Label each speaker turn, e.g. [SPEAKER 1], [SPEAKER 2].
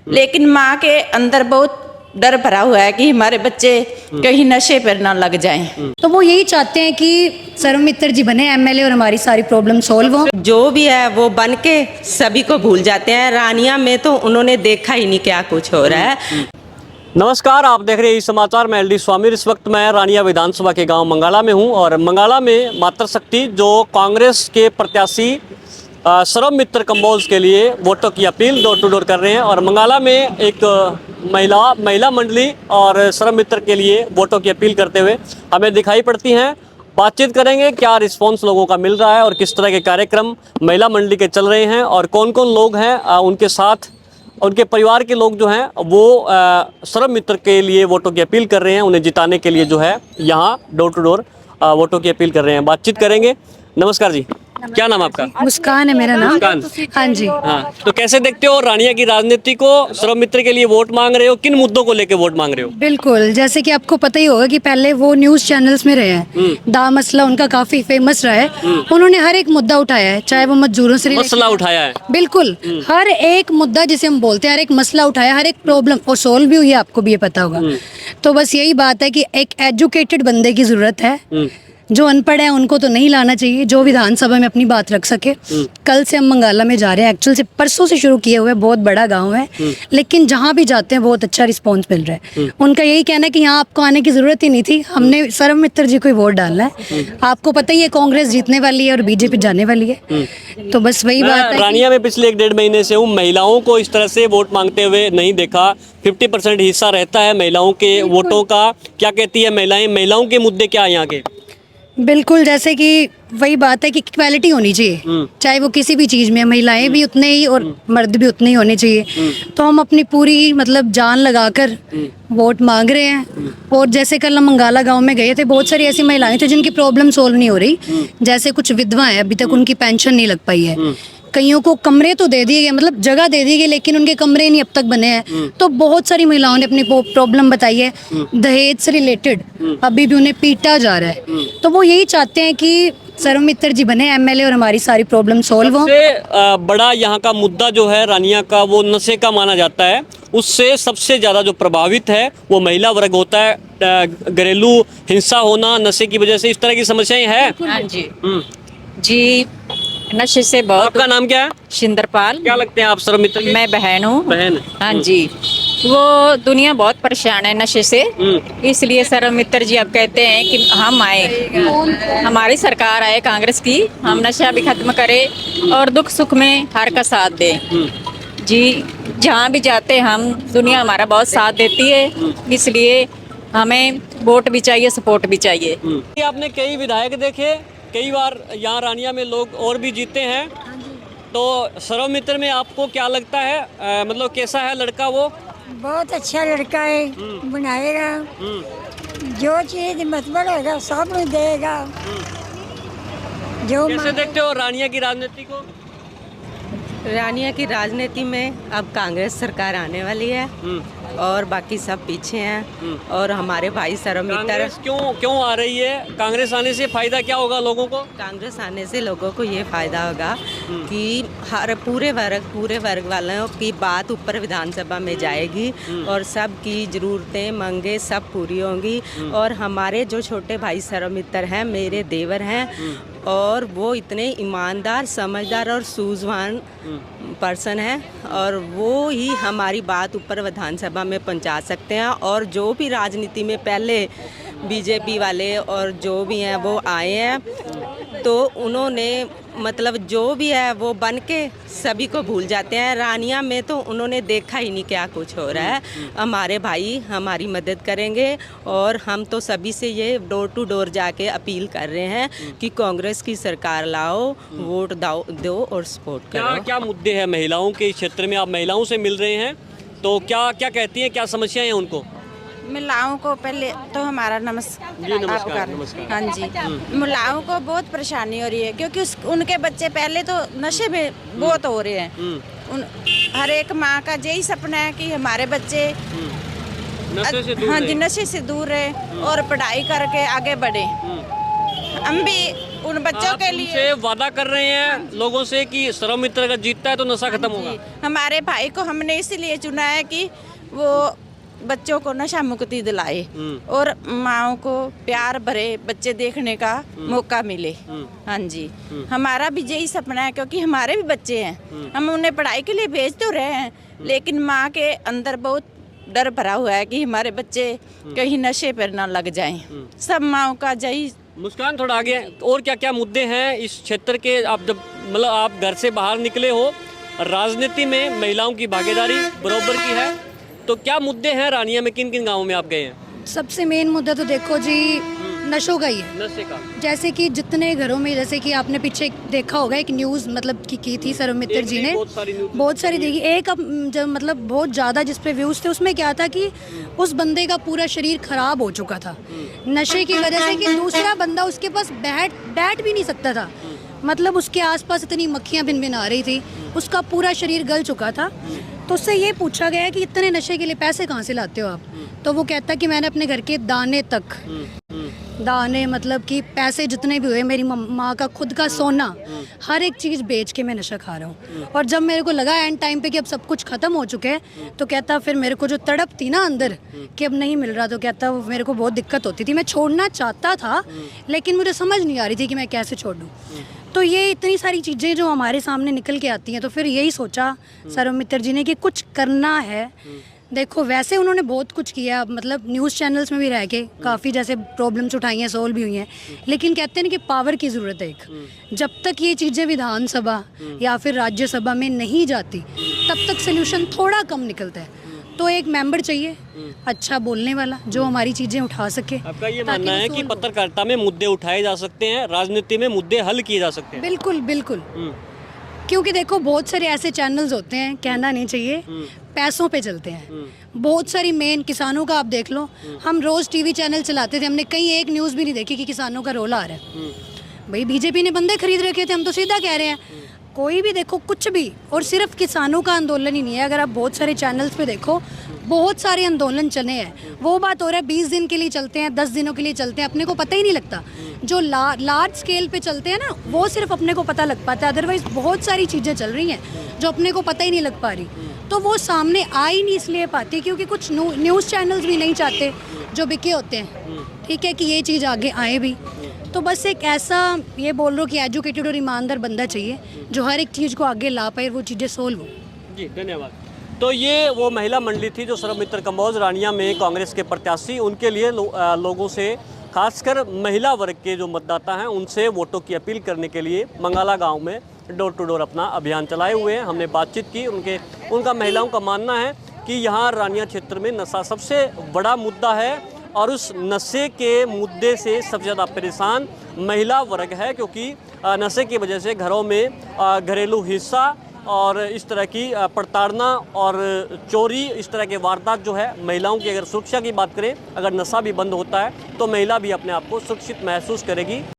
[SPEAKER 1] लेकिन माँ के अंदर बहुत डर भरा हुआ है कि हमारे बच्चे कहीं नशे पर ना लग जाएं।
[SPEAKER 2] तो वो यही चाहते हैं कि सर्वमित्र जी बने एमएलए और हमारी सारी प्रॉब्लम सॉल्व हो।
[SPEAKER 3] जो भी है वो बन के सभी को भूल जाते हैं। रानिया में तो उन्होंने देखा ही नहीं क्या कुछ हो रहा है।
[SPEAKER 4] नमस्कार, आप देख रहे हैं समाचार। मैं एलडी स्वामी। इस वक्त मैं रानिया विधानसभा के गांव मंगाला में हूं और मंगाला में मातृशक्ति जो कांग्रेस के प्रत्याशी सर्वमित्र कंबोज के लिए वोटों की अपील डोर टू डोर कर रहे हैं और मंगाला में एक महिला मंडली और सर्वमित्र के लिए वोटों की अपील करते हुए हमें दिखाई पड़ती हैं। बातचीत करेंगे क्या रिस्पांस लोगों का मिल रहा है और किस तरह के कार्यक्रम महिला मंडली के चल रहे हैं और कौन कौन लोग हैं उनके साथ, उनके परिवार के लोग जो हैं वो सर्वमित्र के लिए वोटों की अपील कर रहे हैं। उन्हें जिताने के लिए जो है यहाँ डोर टू डोर वोटों की अपील कर रहे हैं। बातचीत करेंगे। नमस्कार जी, क्या नाम आपका?
[SPEAKER 2] मुस्कान है मेरा नाम।
[SPEAKER 4] मुस्कान।
[SPEAKER 2] हाँ जी।
[SPEAKER 4] हाँ, तो कैसे देखते हो रानिया की राजनीति को? सर्वमित्र के लिए वोट मांग रहे हो, किन मुद्दों को लेकर वोट मांग रहे हो?
[SPEAKER 2] बिल्कुल, जैसे कि आपको पता ही होगा कि पहले वो न्यूज़ चैनल्स में रहे हैं, दा मसला उनका काफी फेमस रहा है। उन्होंने हर एक मुद्दा उठाया है, चाहे वो मजदूरों से
[SPEAKER 4] मसला उठाया है।
[SPEAKER 2] बिल्कुल, हर एक मुद्दा जिसे हम बोलते हैं, हर एक मसला उठाया, हर एक प्रॉब्लम और सोल्व भी हुई है, आपको भी ये पता होगा। तो बस यही बात है कि एक एजुकेटेड बंदे की जरूरत है। जो अनपढ़ है उनको तो नहीं लाना चाहिए, जो विधानसभा में अपनी बात रख सके। कल से हम मंगाला में जा रहे हैं, एक्चुअल से परसों से शुरू किए हुए, बहुत बड़ा गांव है, लेकिन जहां भी जाते हैं बहुत अच्छा रिस्पांस मिल रहा है। उनका यही कहना है कि यहाँ आपको आने की जरूरत ही नहीं थी, हमने सर्वमित्र जी को ही वोट डालना है। आपको पता ही है कांग्रेस जीतने वाली है और बीजेपी जाने वाली है। तो बस वही बात है।
[SPEAKER 4] रानिया में पिछले 1-1.5 महीने से हूँ, महिलाओं को इस तरह से वोट मांगते हुए नहीं देखा। 50% हिस्सा रहता है महिलाओं के वोटों का। क्या कहती है महिलाओं के मुद्दे क्या है यहाँ के?
[SPEAKER 2] बिल्कुल, जैसे कि वही बात है कि इक्वालिटी होनी चाहिए, चाहे वो किसी भी चीज़ में, महिलाएं भी उतने ही और मर्द भी उतने ही होने चाहिए। तो हम अपनी पूरी मतलब जान लगाकर वोट मांग रहे हैं। और जैसे कल हम मंगाला गांव में गए थे, बहुत सारी ऐसी महिलाएं थी जिनकी प्रॉब्लम सोल्व नहीं हो रही। जैसे कुछ विधवा है, अभी तक उनकी पेंशन नहीं लग पाई है। कईयों को कमरे तो दे दिए गए, मतलब जगह दे दी गई, लेकिन उनके कमरे नहीं अब तक बने हैं। तो बहुत सारी महिलाओं ने अपनी प्रॉब्लम बताई है। दहेज से रिलेटेड अभी भी उन्हें पीटा जा रहा है। तो वो यही चाहते हैं कि सर्वमित्र जी बने एमएलए और हमारी सारी प्रॉब्लम सॉल्व हो।
[SPEAKER 4] सबसे बड़ा यहाँ का मुद्दा जो है रानिया का, वो नशे का माना जाता है। उससे सबसे ज़्यादा जो प्रभावित है वो महिला वर्ग होता है। घरेलू हिंसा होना नशे की वजह से, इस तरह की समस्याएं हैं।
[SPEAKER 1] हाँ जी जी, नशे से बहुत।
[SPEAKER 4] आपका नाम क्या है?
[SPEAKER 1] शिंदरपाल।
[SPEAKER 4] क्या लगते हैं आप सर्वमित्र के?
[SPEAKER 1] मैं बहन हूँ।
[SPEAKER 4] बहन।
[SPEAKER 1] हाँ जी, वो दुनिया बहुत परेशान है नशे से, इसलिए सर्वमित्र जी अब कहते हैं कि हम आए, हमारी सरकार आए कांग्रेस की, हम नशा भी खत्म करें और दुख सुख में हर का साथ दें। जी, जहाँ भी जाते हम, दुनिया हमारा बहुत साथ देती है, इसलिए हमें वोट भी चाहिए, सपोर्ट भी चाहिए।
[SPEAKER 4] आपने कई विधायक देखे, कई बार यहाँ रानिया में लोग और भी जीते हैं, तो सर्वमित्र में आपको क्या लगता है? मतलब कैसा है लड़का? वो
[SPEAKER 5] बहुत अच्छा लड़का है, बनाएगा जो चीज मतलब होगा सब देगा। जो
[SPEAKER 4] कैसे देखते हो रानिया की राजनीति को?
[SPEAKER 3] रानिया की राजनीति में अब कांग्रेस सरकार आने वाली है और बाकी सब पीछे हैं। और हमारे भाई सर्वमित्र।
[SPEAKER 4] कांग्रेस क्यों आ रही है? कांग्रेस आने से फायदा क्या होगा लोगों को?
[SPEAKER 3] कांग्रेस आने से लोगों को ये फायदा होगा कि हर पूरे वर्ग वालों की बात ऊपर विधानसभा में जाएगी और सब की जरूरतें मांगे सब पूरी होंगी। और हमारे जो छोटे भाई सर्वमित्र हैं, मेरे देवर हैं, और वो इतने ईमानदार, समझदार और सूझवान पर्सन है और वो ही हमारी बात ऊपर विधानसभा में पहुंचा सकते हैं। और जो भी राजनीति में पहले बीजेपी वाले और जो भी हैं वो आए हैं, तो उन्होंने मतलब जो भी है वो बन के सभी को भूल जाते हैं। रानिया में तो उन्होंने देखा ही नहीं क्या कुछ हो रहा है। हमारे भाई हमारी मदद करेंगे और हम तो सभी से ये डोर टू डोर जाके अपील कर रहे हैं कि कांग्रेस की सरकार लाओ, वोट दो और सपोर्ट करो।
[SPEAKER 4] क्या मुद्दे हैं महिलाओं के क्षेत्र में? आप महिलाओं से मिल रहे हैं, तो क्या कहती हैं, क्या समस्याएं हैं उनको?
[SPEAKER 6] महिलाओं को पहले तो हमारा नमस्कार। हाँ जी, महिलाओं को बहुत परेशानी हो रही है क्योंकि उनके बच्चे पहले तो नशे में बहुत हो रहे हैं। हर एक माँ का यही सपना है कि हमारे बच्चे
[SPEAKER 4] नशे से दूर
[SPEAKER 6] हाँ जी नशे से दूर रहे और पढ़ाई करके आगे बढ़े। हम भी उन बच्चों
[SPEAKER 4] आप
[SPEAKER 6] के लिए
[SPEAKER 4] उनसे वादा कर रहे हैं लोगों से कि सर्व मित्र अगर जीतता है तो नशा खत्म होगा।
[SPEAKER 6] जी, हमारे भाई को हमने इसलिए चुना है कि वो बच्चों को नशा मुक्ति दिलाए और माओ को प्यार भरे बच्चे देखने का मौका मिले। हाँ जी, हमारा भी यही सपना है, क्योंकि हमारे भी बच्चे हैं, हम उन्हें पढ़ाई के लिए भेज तो रहे हैं, लेकिन माँ के अंदर बहुत डर भरा हुआ है कि हमारे बच्चे कहीं नशे पर ना लग जाएं। सब माओ का यही।
[SPEAKER 4] मुस्कान, थोड़ा आगे और क्या क्या मुद्दे हैं इस क्षेत्र के? आप जब मतलब आप घर से बाहर निकले हो, राजनीति में महिलाओं की भागीदारी बराबर की है, तो क्या मुद्दे हैं रानिया में? किन किन गाँवों में आप गए हैं?
[SPEAKER 2] सबसे मेन मुद्दा तो देखो जी नशों का ही है।
[SPEAKER 4] नशे का।
[SPEAKER 2] जैसे कि जितने घरों में, जैसे कि आपने पीछे देखा होगा एक न्यूज़ मतलब की थी सर्व मित्र जी ने, बहुत सारी देखी। एक अब जब मतलब बहुत ज़्यादा जिस पे व्यूज़ थे, उसमें क्या था कि उस बंदे का पूरा शरीर खराब हो चुका था नशे की वजह से, कि दूसरा बंदा उसके पास बैठ भी नहीं सकता था। मतलब उसके आसपास इतनी मक्खियाँ भिन आ रही थी, उसका पूरा शरीर गल चुका था। तो उससे ये पूछा गया कि इतने नशे के लिए पैसे कहाँ से लाते हो आप? तो वो कहता कि मैंने अपने घर के दाने तक, दाने मतलब कि पैसे जितने भी हुए, मेरी माँ का खुद का सोना, हर एक चीज़ बेच के मैं नशा खा रहा हूँ। और जब मेरे को लगा एंड टाइम पे कि अब सब कुछ ख़त्म हो चुके हैं, तो कहता फिर मेरे को जो तड़प थी ना अंदर कि अब नहीं मिल रहा, तो कहता मेरे को बहुत दिक्कत होती थी। मैं छोड़ना चाहता था, लेकिन मुझे समझ नहीं आ रही थी कि मैं कैसे छोड़ दूँ। तो ये इतनी सारी चीज़ें जो हमारे सामने निकल के आती हैं, तो फिर यही सोचा सर्व मित्र जी ने कि कुछ करना है। देखो वैसे उन्होंने बहुत कुछ किया, मतलब न्यूज़ चैनल्स में भी रह के काफ़ी जैसे प्रॉब्लम्स उठाई हैं, सॉल्व भी हुई हैं, लेकिन कहते हैं कि पावर की ज़रूरत है एक। जब तक ये चीज़ें विधानसभा या फिर राज्यसभा में नहीं जाती, तब तक सोल्यूशन थोड़ा कम निकलता है। तो एक मेंबर चाहिए अच्छा बोलने वाला, जो हमारी चीज़ें उठा सके।
[SPEAKER 4] आपका ये मानना है कि पत्रकारिता में मुद्दे उठाए जा सकते हैं, राजनीति में मुद्दे हल किए जा सकते हैं?
[SPEAKER 2] बिल्कुल बिल्कुल। क्योंकि देखो बहुत सारे ऐसे चैनल्स होते हैं, कहना नहीं चाहिए, पैसों पे चलते हैं। बहुत सारी मेन किसानों का आप देख लो, हम रोज़ टीवी चैनल चलाते थे, हमने कहीं एक न्यूज़ भी नहीं देखी कि किसानों का रोल आ रहा है। भाई बीजेपी ने बंदे खरीद रखे थे, हम तो सीधा कह रहे हैं। कोई भी देखो कुछ भी, और सिर्फ किसानों का आंदोलन ही नहीं है। अगर आप बहुत सारे चैनल्स पे देखो, बहुत सारे आंदोलन चले हैं। वो बात हो रहा है 20 दिन के लिए चलते हैं, 10 दिनों के लिए चलते हैं, अपने को पता ही नहीं लगता। जो लार्ज स्केल पे चलते हैं ना, वो सिर्फ अपने को पता लग पाता है। अदरवाइज बहुत सारी चीज़ें चल रही हैं जो अपने को पता ही नहीं लग पा रही, तो वो सामने आ ही नहीं इसलिए पाती क्योंकि कुछ न्यूज़ चैनल्स भी नहीं चाहते जो बिके होते हैं, ठीक है, कि ये चीज़ आगे आए भी। तो बस एक ऐसा ये बोल रहा हूँ कि एजुकेटेड और ईमानदार बंदा चाहिए जो हर एक चीज़ को आगे ला पाए, वो चीज़ें सोल्व हो।
[SPEAKER 4] जी धन्यवाद। तो ये वो महिला मंडली थी जो सर्व मित्र कंबोज रानिया में कांग्रेस के प्रत्याशी, उनके लिए लोगों से, खासकर महिला वर्ग के जो मतदाता हैं, उनसे वोटों की अपील करने के लिए मंगाला गांव में डोर टू डोर अपना अभियान चलाए हुए हैं। हमने बातचीत की, उनका महिलाओं का मानना है कि यहाँ रानिया क्षेत्र में नशा सबसे बड़ा मुद्दा है और उस नशे के मुद्दे से सबसे ज़्यादा परेशान महिला वर्ग है, क्योंकि नशे की वजह से घरों में घरेलू हिंसा और इस तरह की प्रताड़ना और चोरी, इस तरह के वारदात जो है, महिलाओं की अगर सुरक्षा की बात करें, अगर नशा भी बंद होता है तो महिला भी अपने आप को सुरक्षित महसूस करेगी।